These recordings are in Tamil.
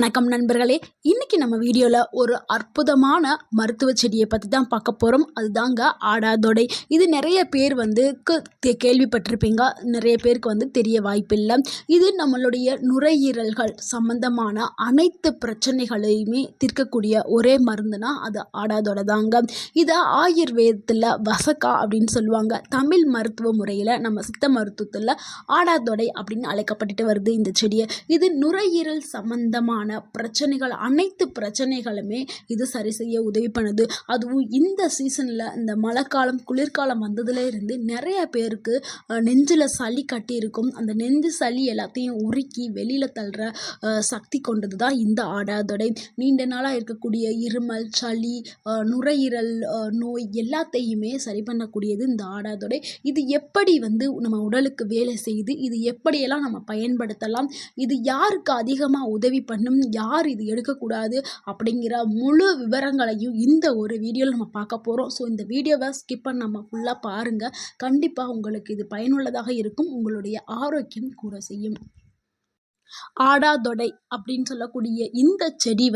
வணக்கம் நண்பர்களே. இன்னைக்கு நம்ம வீடியோவில் ஒரு அற்புதமான மருத்துவ செடியை பற்றி தான் பார்க்க போகிறோம். அதுதாங்க ஆடாதொடை. இது நிறைய பேர் கேள்விப்பட்டிருப்பீங்க, நிறைய பேருக்கு தெரிய வாய்ப்பில்லை. இது நம்மளுடைய நுரையீரல்கள் சம்பந்தமான அனைத்து பிரச்சனைகளையுமே தீர்க்கக்கூடிய ஒரே மருந்துனா அது ஆடாதொடை தாங்க. இதை ஆயுர்வேதத்தில் வசக்கா அப்படின்னு சொல்லுவாங்க. தமிழ் மருத்துவ முறையில் நம்ம சித்த மருத்துவத்தில் ஆடாதொடை அப்படின்னு அழைக்கப்பட்டுட்டு வருது இந்த செடியை. இது நுரையீரல் சம்பந்தமான பிரச்சனைகள், அனைத்து பிரச்சனைகளுமே இது சரி செய்ய உதவி பண்ணுது. அதுவும் இந்த சீசனில், இந்த மழைக்காலம் குளிர்காலம் வந்ததுல இருந்து நிறைய பேருக்கு நெஞ்சில் சளி கட்டி இருக்கும். அந்த நெஞ்சு சளி எல்லாத்தையும் உருக்கி வெளியில் தள்ளுற சக்தி கொண்டது தான் இந்த ஆடாதொடை. நீண்ட நாளாக இருக்கக்கூடிய இருமல், சளி, நுரையீரல் நோய் எல்லாத்தையுமே சரி பண்ணக்கூடியது இந்த ஆடாதொடை. இது எப்படி நம்ம உடலுக்கு வேலை செய்யுது, இது எப்படியெல்லாம் நம்ம பயன்படுத்தலாம், இது யாருக்கு அதிகமாக உதவி பண்ணும், யார் இது எடுக்கக்கூடாது அப்படிங்கிற முழு விவரங்களையும் இந்த ஒரு வீடியோவில் நம்ம பார்க்க போகிறோம். ஸோ இந்த வீடியோவை ஸ்கிப் பண்ணாமல் ஃபுல்லாக பாருங்கள். கண்டிப்பாக உங்களுக்கு இது பயனுள்ளதாக இருக்கும். உங்களுடைய ஆரோக்கியம் கூட செய்யும். ஆடாதொடை அப்படின்னு சொல்லக்கூடிய இந்த செடி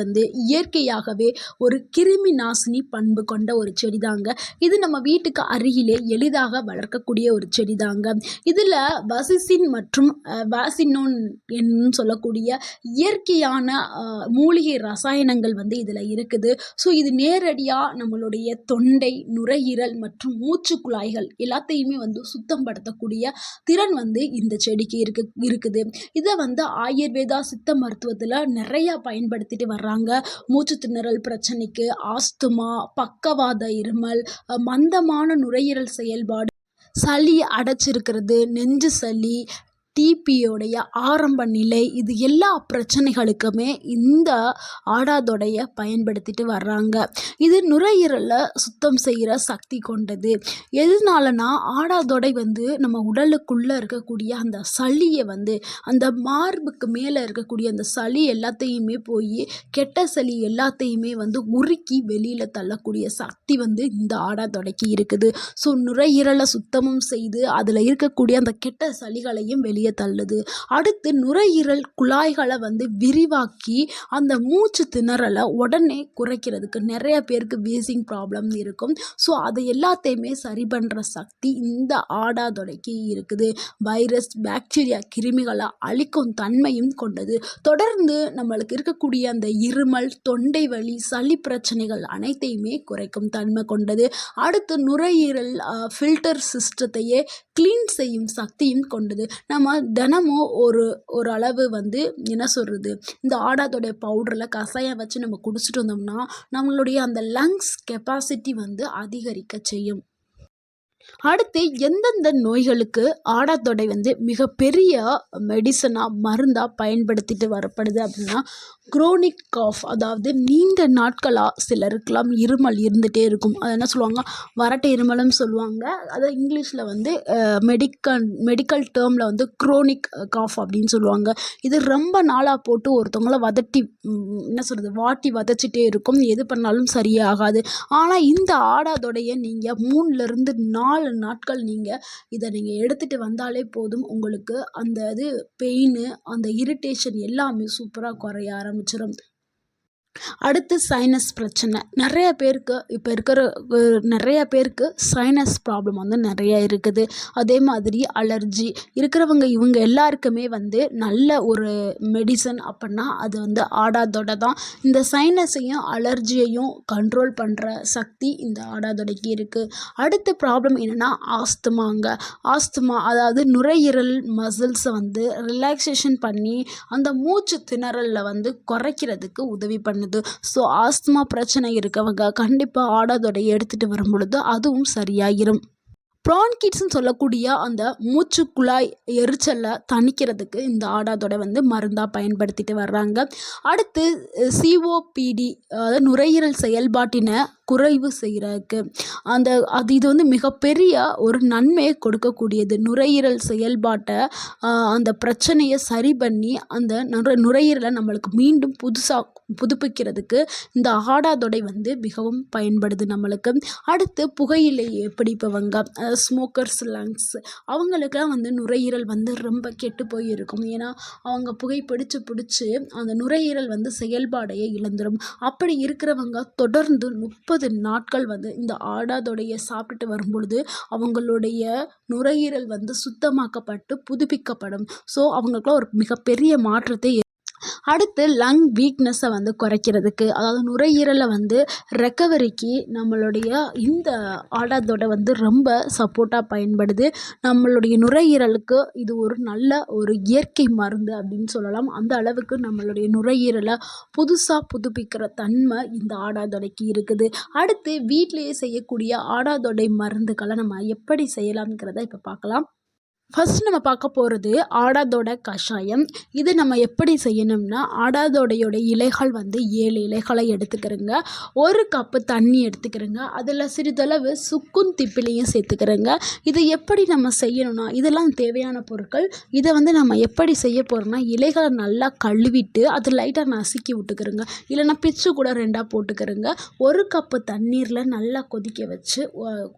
இயற்கையாகவே ஒரு கிருமி நாசினி பண்பு கொண்ட ஒரு செடி தாங்க. இது நம்ம வீட்டுக்கு அருகிலே எளிதாக வளர்க்கக்கூடிய ஒரு செடி தாங்க. இதில் வசிசின் மற்றும் வாசினோன் என்று சொல்லக்கூடிய இயற்கையான மூலிகை ரசாயனங்கள் இதில் இருக்குது. ஸோ இது நேரடியாக நம்மளுடைய தொண்டை, நுரையீரல் மற்றும் மூச்சு குழாய்கள் எல்லாத்தையுமே சுத்தம் படுத்தக்கூடிய திறன் இந்த செடிக்கு இருக்குது. இதை ஆயுர்வேதா சித்த மருத்துவத்தில் நிறையா பயன்படுத்திட்டு வர்றாங்க. மூச்சு திணறல் பிரச்சனைக்கு, ஆஸ்துமா, பக்கவாத இருமல், மந்தமான நுரையீரல் செயல்பாடு, சளி அடைச்சிருக்கிறது, நெஞ்சு சளி, டிபியோடைய ஆரம்ப நிலை, இது எல்லா பிரச்சனைகளுக்குமே இந்த ஆடாதொடையை பயன்படுத்திட்டு வர்றாங்க. இது நுரையீரலை சுத்தம் செய்கிற சக்தி கொண்டது. எதனாலனா ஆடாதொடை நம்ம உடலுக்குள்ளே இருக்கக்கூடிய அந்த சளியை அந்த மார்புக்கு மேலே இருக்கக்கூடிய அந்த சளி எல்லாத்தையுமே போய் கெட்ட சளி எல்லாத்தையுமே உருக்கி வெளியில் தள்ளக்கூடிய சக்தி இந்த ஆடாதொடைக்கு இருக்குது. ஸோ நுரையீரலை சுத்தமும் செய்து அதில் இருக்கக்கூடிய அந்த கெட்ட சளிகளையும் வெளியே தள்ளுது. அடுத்து நுரையீரல் குழாய்களை விரிவாக்கி அந்த மூச்சு திணறலை உடனே குறைக்கிறதுக்கு, நிறைய பேருக்கு வீசிங் ப்ராப்ளம் இருக்கும். ஸோ அதை எல்லாத்தையுமே சரி பண்ணுற சக்தி இந்த ஆடாதொடைக்கு இருக்குது. வைரஸ், பாக்டீரியா, கிருமிகளை அழிக்கும் தன்மையும் கொண்டது. தொடர்ந்து நம்மளுக்கு இருக்கக்கூடிய அந்த இருமல், தொண்டை வலி, சளி பிரச்சனைகள் அனைத்தையுமே குறைக்கும் தன்மை கொண்டது. அடுத்து நுரையீரல் ஃபில்டர் சிஸ்டத்தையே கிளீன் செய்யும் சக்தியும் கொண்டது. நம்ம தினமும் ஒரு அளவு என்ன சொல்கிறது, இந்த ஆடாதொடை பவுடரில் கஷாயம் வச்சு நம்ம குடிச்சிட்டு வந்தோம்னா நம்மளுடைய அந்த லங்ஸ் கெப்பாசிட்டி அதிகரிக்க செய்யும். அடுத்து எந்தெந்த நோய்களுக்கு ஆடாதொடை மிகப்பெரிய மெடிசனாக, மருந்தாக பயன்படுத்திட்டு வரப்படுது அப்படின்னா, குரோனிக் காஃப், அதாவது நீண்ட நாட்களாக சிலருக்கெல்லாம் இருமல் இருந்துகிட்டே இருக்கும். அது என்ன சொல்லுவாங்க, வறட்டு இருமலும் சொல்லுவாங்க. அதை இங்கிலீஷில் மெடிக்கல் டேர்மில் குரோனிக் காஃப் அப்படின்னு சொல்லுவாங்க. இது ரொம்ப நாளாக போட்டு ஒருத்தவங்கள வாட்டி வதச்சிட்டே இருக்கும். எது பண்ணாலும் சரியாகாது. ஆனால் இந்த ஆடாதொடையை நீங்கள் 3லிருந்து 4 நாட்கள் இதை எடுத்துகிட்டு வந்தாலே போதும். உங்களுக்கு அந்த பெயின், அந்த இரிட்டேஷன் எல்லாமே சூப்பராக குறைய ஆரம்பிச்சிடும். அடுத்து சைனஸ் பிரச்சனை. நிறைய பேருக்கு சைனஸ் ப்ராப்ளம் நிறைய இருக்குது. அதே மாதிரி அலர்ஜி இருக்கிறவங்க இவங்க எல்லாருக்குமே நல்ல ஒரு மெடிசன் அப்படின்னா அது ஆடாதொடை தான். இந்த சைனஸையும் அலர்ஜியையும் கண்ட்ரோல் பண்ணுற சக்தி இந்த ஆடாதொடைக்கு இருக்குது. அடுத்த ப்ராப்ளம் என்னென்னா ஆஸ்துமா, அதாவது நுரையீரல் மசில்ஸை ரிலாக்ஸேஷன் பண்ணி அந்த மூச்சு திணறலில் குறைக்கிறதுக்கு உதவி பண்ணுது. ஸோ ஆஸ்துமா பிரச்சனை இருக்கவங்க கண்டிப்பாக ஆடாதொடையை எடுத்துகிட்டு வரும் பொழுது அதுவும் சரியாகிரும். ப்ரான்கிட்ஸ்ன்னு சொல்லக்கூடிய அந்த மூச்சு குழாய் எரிச்சலை தணிக்கிறதுக்கு இந்த ஆடாதொடை மருந்தாக பயன்படுத்திட்டு வர்றாங்க. அடுத்து சிஓபிடி, அதாவது நுரையீரல் செயல்பாட்டினை குறைவு செய்கிறதுக்கு இது வந்து மிகப்பெரிய ஒரு நன்மையை கொடுக்கக்கூடியது. நுரையீரல் செயல்பாட்டை அந்த பிரச்சனையை சரி பண்ணி அந்த நுரையீரலை நம்மளுக்கு மீண்டும் புதுப்பிக்கிறதுக்கு இந்த ஆடாதொடை வந்து மிகவும் பயன்படுது நம்மளுக்கு. அடுத்து புகையிலை பிடிப்பவங்க, ஸ்மோக்கர்ஸ் லங்ஸ், அவங்களுக்கெல்லாம் வந்து நுரையீரல் வந்து ரொம்ப கெட்டு போய் இருக்கும். ஏன்னா அவங்க புகை பிடிச்சு அந்த நுரையீரல் வந்து செயல்பாடையே இழந்துடும். அப்படி இருக்கிறவங்க தொடர்ந்து 30 நாட்கள் வந்து இந்த ஆடாதொடையை சாப்பிட்டுட்டு வரும்பொழுது அவங்களுடைய நுரையீரல் வந்து சுத்தமாக்கப்பட்டு புதுப்பிக்கப்படும். ஸோ அவங்களுக்குலாம் ஒரு மிகப்பெரிய மாற்றத்தை அடுத்து லங் வீக்னஸை வந்து குறைக்கிறதுக்கு, அதாவது நுரையீரலை வந்து ரெக்கவரிக்கு நம்மளுடைய இந்த ஆடாதொடை வந்து ரொம்ப சப்போர்ட்டாக பயன்படுது. நம்மளுடைய நுரையீரலுக்கு இது ஒரு நல்ல ஒரு இயற்கை மருந்து அப்படின்னு சொல்லலாம். அந்த அளவுக்கு நம்மளுடைய நுரையீரலை புதுப்பிக்கிற தன்மை இந்த ஆடாதொடைக்கு இருக்குது. அடுத்து வீட்டிலேயே செய்யக்கூடிய ஆடாதொடை மருந்துகளை நம்ம எப்படி செய்யலாம்ங்கிறத இப்போ பார்க்கலாம். ஃபர்ஸ்ட் நம்ம பார்க்க போகிறது ஆடாதொடை கஷாயம். இது நம்ம எப்படி செய்யணும்னா, ஆடாதொடையோட இலைகள் வந்து 7 இலைகளை எடுத்துக்கிறோங்க. 1 கப்பு தண்ணி எடுத்துக்கிறோங்க. அதில் சிறிதளவு சுக்கும் திப்பிலியும் சேர்த்துக்கிறோங்க. இதை எப்படி நம்ம செய்யணும்னா, இதெல்லாம் தேவையான பொருட்கள். இதை வந்து நம்ம எப்படி செய்ய போகிறோம்னா, இலைகளை நல்லா கழுவிட்டு அது லைட்டாக நசுக்கி விட்டுக்கிறோங்க. இல்லைன்னா பிச்சு கூட 2ஆக போட்டுக்கிறோங்க. 1 கப்பு தண்ணீரில் நல்லா கொதிக்க வச்சு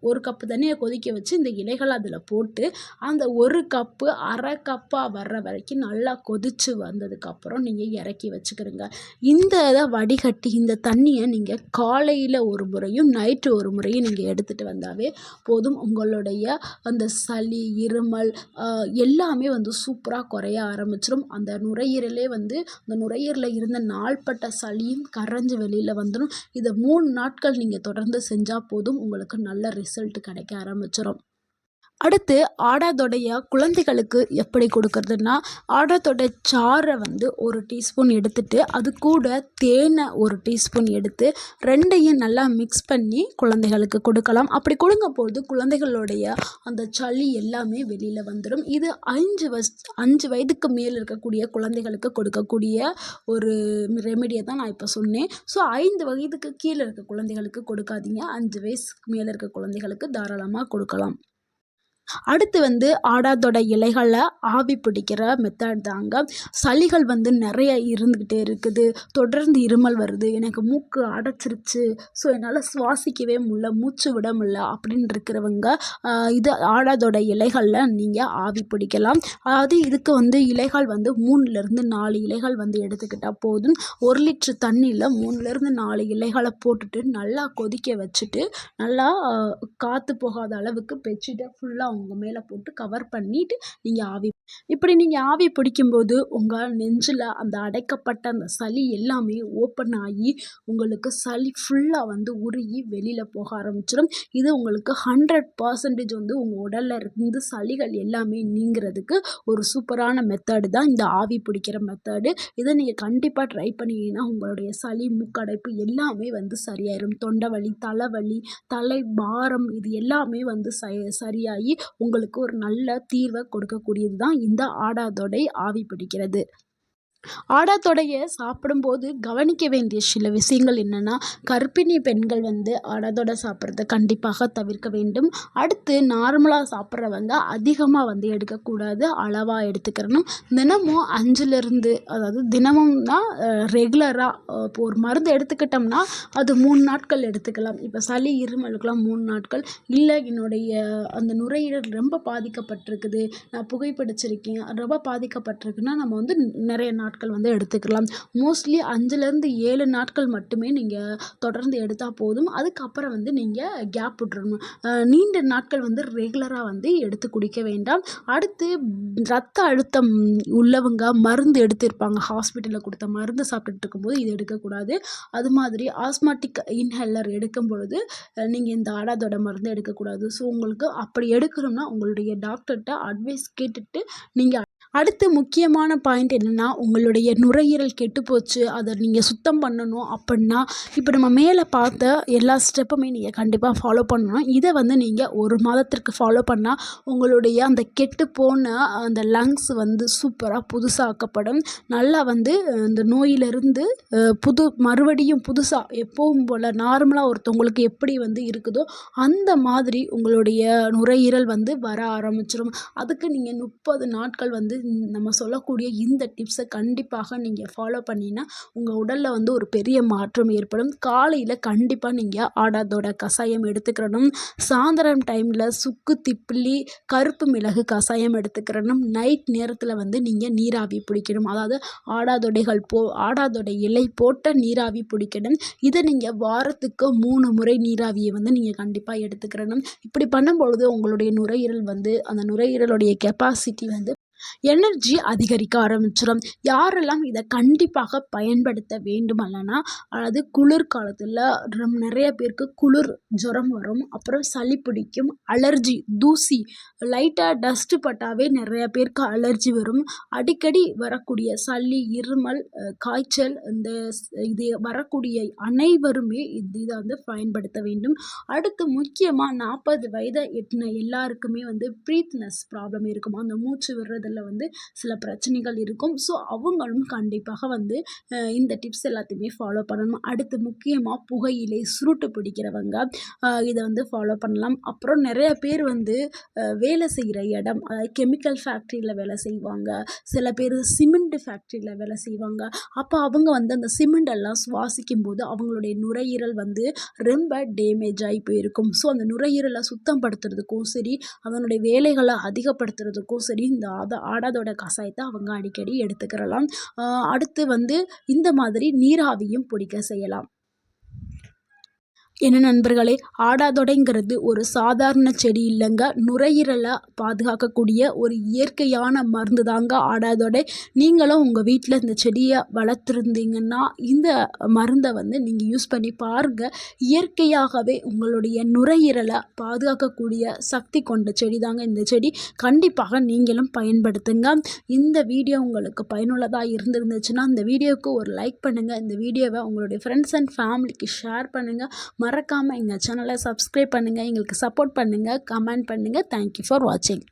1 கப்பு தண்ணியை கொதிக்க வச்சு இந்த இலைகளை அதில் போட்டு அந்த 1 கப்பு அரை கப்பாக வர்ற வரைக்கும் நல்லா கொதித்து வந்ததுக்கப்புறம் நீங்கள் இறக்கி வச்சுக்கிறோங்க. இந்த இதை வடிகட்டி இந்த தண்ணியை நீங்கள் காலையில் ஒரு முறையும் நைட்டு ஒரு முறையும் நீங்கள் எடுத்துகிட்டு வந்தாவே போதும். உங்களுடைய அந்த சளி, இருமல் எல்லாமே வந்து சூப்பராக குறைய ஆரம்பிச்சிடும். அந்த நுரையீரலே வந்து அந்த நுரையீரலில் இருந்த நாள்பட்ட சளியும் கரைஞ்சி வெளியில் வந்துடும். இதை 3 நாட்கள் நீங்கள் தொடர்ந்து செஞ்சால் போதும், உங்களுக்கு நல்ல ரிசல்ட் கிடைக்க ஆரம்பிச்சிடும். அடுத்து ஆடாதொடைய குழந்தைகளுக்கு எப்படி கொடுக்கறதுன்னா, ஆடாதொடை சாறை வந்து 1 டீஸ்பூன் எடுத்துட்டு அது கூட தேனை 1 டீஸ்பூன் எடுத்து 2யும் நல்லா மிக்ஸ் பண்ணி குழந்தைகளுக்கு கொடுக்கலாம். அப்படி கொடுக்கும்போது குழந்தைகளுடைய அந்த சளி எல்லாமே வெளியில் வந்துடும். இது 5 வயதுக்கு மேல் இருக்கக்கூடிய குழந்தைகளுக்கு கொடுக்கக்கூடிய ஒரு ரெமெடியை தான் நான் இப்போ சொன்னேன். ஸோ 5 வயதுக்கு கீழே இருக்க குழந்தைகளுக்கு கொடுக்காதீங்க. 5 வயசுக்கு மேலே இருக்க குழந்தைகளுக்கு தாராளமாக கொடுக்கலாம். அடுத்து வந்து ஆடாதொடை இலைகளை ஆவி பிடிக்கிற மெத்தட் தாங்க. சளிகள் வந்து நிறைய இருந்துக்கிட்டே இருக்குது, தொடர்ந்து இருமல் வருது, எனக்கு மூக்கு அடைச்சிருச்சு, ஸோ என்னால் சுவாசிக்கவே முடியல, மூச்சு விட முடியல அப்படின்னு இருக்கிறவங்க இது ஆடாதொடை இலைகளில் நீங்கள் ஆவி பிடிக்கலாம். அதாவது இதுக்கு வந்து இலைகள் வந்து 3லேருந்து 4 இலைகள் வந்து எடுத்துக்கிட்டால் போதும். 1 லிட்டர் தண்ணியில் 3லேருந்து 4 இலைகளை போட்டுட்டு நல்லா கொதிக்க வச்சுட்டு நல்லா காற்று போகாத அளவுக்கு பெட்ஷீட்டை ஃபுல்லாக உங்கள் மேலே போட்டு கவர் பண்ணிவிட்டு நீங்கள் ஆவி பிடிக்கும்போது உங்கள் நெஞ்சில் அந்த அடைக்கப்பட்ட அந்த சளி எல்லாமே ஓப்பன் ஆகி உங்களுக்கு சளி ஃபுல்லாக வந்து உருகி வெளியில் போக ஆரம்பிச்சிடும். இது உங்களுக்கு 100% வந்து உங்கள் உடலில் இருந்து சளிகள் எல்லாமே நீங்கிறதுக்கு ஒரு சூப்பரான மெத்தடு தான் இந்த ஆவி பிடிக்கிற மெத்தடு. இதை நீங்கள் கண்டிப்பாக ட்ரை பண்ணிங்கன்னா உங்களுடைய சளி, மூக்கடைப்பு எல்லாமே வந்து சரியாயிடும். தொண்டை வலி, தலைவலி, தலை பாரம் இது எல்லாமே வந்து சரியாகி உங்களுக்கு ஒரு நல்ல தீர்வை கொடுக்கக்கூடியது தான் இந்த ஆடாதொடை ஆவி பிடிக்கிறது. ஆடாதொடையை சாப்பிடும்போது கவனிக்க வேண்டிய சில விஷயங்கள் என்னென்னா, கர்ப்பிணி பெண்கள் வந்து ஆடாதொடை சாப்பிட்றத கண்டிப்பாக தவிர்க்க வேண்டும். அடுத்து நார்மலாக சாப்பிட்றவங்க அதிகமாக வந்து எடுக்கக்கூடாது, அளவாக எடுத்துக்கிறணும். தினமும் 5லேருந்து, அதாவது தினமும்னா ரெகுலராக இப்போ ஒரு மருந்து எடுத்துக்கிட்டோம்னா அது 3 நாட்கள் எடுத்துக்கலாம். இப்போ சளி, இருமலுக்கெல்லாம் 3 நாட்கள். இல்லை என்னுடைய அந்த நுரையீரல் ரொம்ப பாதிக்கப்பட்டிருக்குது, நான் புகைப்பிடிச்சிருக்கேன், ரொம்ப பாதிக்கப்பட்டிருக்குன்னா நம்ம வந்து நிறைய நாட்கள் வந்து எடுத்துக்கலாம். மோஸ்ட்லி 5லேருந்து 7 நாட்கள் மட்டுமே நீங்கள் தொடர்ந்து எடுத்தால் போதும். அதுக்கப்புறம் வந்து நீங்கள் கேப் விட்டுறணும். நீண்ட நாட்கள் வந்து ரெகுலராக வந்து எடுத்து குடிக்க வேண்டாம். அடுத்து ரத்த அழுத்தம் உள்ளவங்க மருந்து எடுத்திருப்பாங்க, ஹாஸ்பிட்டலில் கொடுத்த மருந்து சாப்பிட்டுட்டு இருக்கும்போது இது எடுக்கக்கூடாது. அது மாதிரி ஆஸ்மாட்டிக் இன்ஹேலர் எடுக்கும் பொழுது நீங்கள் இந்த ஆடாதொடை மருந்து எடுக்கக்கூடாது. ஸோ உங்களுக்கு அப்படி எடுக்கணும்னா உங்களுடைய டாக்டர்கிட்ட அட்வைஸ் கேட்டுட்டு நீங்கள் அடுத்து முக்கியமான பாயிண்ட் என்னென்னா, உங்களுடைய நுரையீரல் கெட்டுப்போச்சு, அதை நீங்கள் சுத்தம் பண்ணணும் அப்படின்னா, இப்போ நம்ம மேலே பார்த்த எல்லா ஸ்டெப்புமே நீங்கள் கண்டிப்பாக ஃபாலோ பண்ணணும். இதை வந்து நீங்கள் 1 மாதத்திற்கு ஃபாலோ பண்ணால் உங்களுடைய அந்த கெட்டுப்போன அந்த லங்ஸ் வந்து சூப்பராக புதுசாக்கப்படும். நல்லா வந்து அந்த நோயிலிருந்து மறுபடியும் புதுசாக எப்பவும் போல் நார்மலாக ஒருத்தவங்களுக்கு எப்படி வந்து இருக்குதோ அந்த மாதிரி உங்களுடைய நுரையீரல் வந்து வர ஆரம்பிச்சிடும். அதுக்கு நீங்கள் 30 நாட்கள் வந்து நம்ம சொல்லக்கூடிய இந்த டிப்ஸை கண்டிப்பாக நீங்கள் ஃபாலோ பண்ணினா உங்கள் உடலில் வந்து ஒரு பெரிய மாற்றம் ஏற்படும். காலையில் கண்டிப்பாக நீங்கள் ஆடாதோட கஷாயம் எடுத்துக்கிறணும். சாயந்தரம் டைமில் சுக்கு, திப்பிலி, கருப்பு மிளகு கஷாயம் எடுத்துக்கிறணும். நைட் நேரத்தில் வந்து நீங்கள் நீராவி பிடிக்கணும். அதாவது ஆடாதொடை இலை போட்ட நீராவி பிடிக்கணும். இதை நீங்கள் வாரத்துக்கு 3 முறை நீராவியை வந்து நீங்கள் கண்டிப்பாக எடுத்துக்கிறணும். இப்படி பண்ணும்பொழுது உங்களுடைய நுரையீரல் வந்து அந்த நுரையீரலுடைய கெப்பாசிட்டி வந்து எனர்ஜி அதிகரிக்க ஆரம்பிச்சிடும். யாரெல்லாம் இதை கண்டிப்பாக பயன்படுத்த வேண்டும் அல்லனா, அதாவது குளிர்காலத்தில் நிறைய பேருக்கு குளிர் ஜுரம் வரும், அப்புறம் சளி பிடிக்கும், அலர்ஜி, தூசி லைட்டாக டஸ்ட்டு பட்டாவே நிறைய பேருக்கு அலர்ஜி வரும். அடிக்கடி வரக்கூடிய சளி, இருமல், காய்ச்சல் இது வரக்கூடிய அனைவருமே இதை வந்து பயன்படுத்த வேண்டும். அடுத்து முக்கியமாக 40 வயதை எட்டின எல்லாருக்குமே வந்து ப்ரீத்னஸ் ப்ராப்ளம் இருக்கும். அந்த மூச்சு விடுறதில் வந்து சில பிரச்சனைகள் இருக்கும். ஸோ அவங்களும் கண்டிப்பாக வந்து இந்த டிப்ஸ் எல்லாத்தையுமே ஃபாலோ பண்ணணும். அடுத்து முக்கியமாக புகையிலை சுருட்டு பிடிக்கிறவங்க இதை வந்து ஃபாலோ பண்ணலாம். அப்புறம் நிறைய பேர் வந்து வேலை செய்கிற இடம், அதாவது கெமிக்கல் ஃபேக்ட்ரியில் வேலை செய்வாங்க, சில பேர் சிமெண்ட் ஃபேக்ட்ரியில் வேலை செய்வாங்க. அப்போ அவங்க வந்து அந்த சிமெண்ட் எல்லாம் சுவாசிக்கும் போது அவங்களுடைய நுரையீரல் வந்து ரொம்ப டேமேஜ் ஆகி போயிருக்கும். ஸோ அந்த நுரையீரலை சுத்தம் படுத்துறதுக்கும் சரி, அதனுடைய வேலைகளை அதிகப்படுத்துறதுக்கும் சரி, இந்த ஆடாதோட கஷாயத்தை அவங்க அடிக்கடி எடுத்துக்கிறலாம். அடுத்து வந்து இந்த மாதிரி நீராவியும் பிடிக்க செய்யலாம். என்ன நண்பர்களே, ஆடாதொடைங்கிறது ஒரு சாதாரண செடி இல்லைங்க. நுரையீரலை பாதுகாக்கக்கூடிய ஒரு இயற்கையான மருந்து தாங்க ஆடாதொடை. நீங்களும் உங்கள் வீட்டில் இந்த செடியை வளர்த்துருந்தீங்கன்னா இந்த மருந்தை வந்து நீங்கள் யூஸ் பண்ணி பாருங்கள். இயற்கையாகவே உங்களுடைய நுரையீரலை பாதுகாக்கக்கூடிய சக்தி கொண்ட செடி தாங்க இந்த செடி. கண்டிப்பாக நீங்களும் பயன்படுத்துங்க. இந்த வீடியோ உங்களுக்கு பயனுள்ளதாக இருந்துச்சுன்னா இந்த வீடியோவுக்கு ஒரு லைக் பண்ணுங்கள். இந்த வீடியோவை உங்களுடைய ஃப்ரெண்ட்ஸ் அண்ட் ஃபேமிலிக்கு ஷேர் பண்ணுங்கள். மறக்காமல் எங்கள் சேனலை சப்ஸ்கிரைப் பண்ணுங்கள். எங்களுக்கு சப்போர்ட் பண்ணுங்கள், கமெண்ட் பண்ணுங்கள். தேங்க்யூ ஃபார் வாட்சிங்.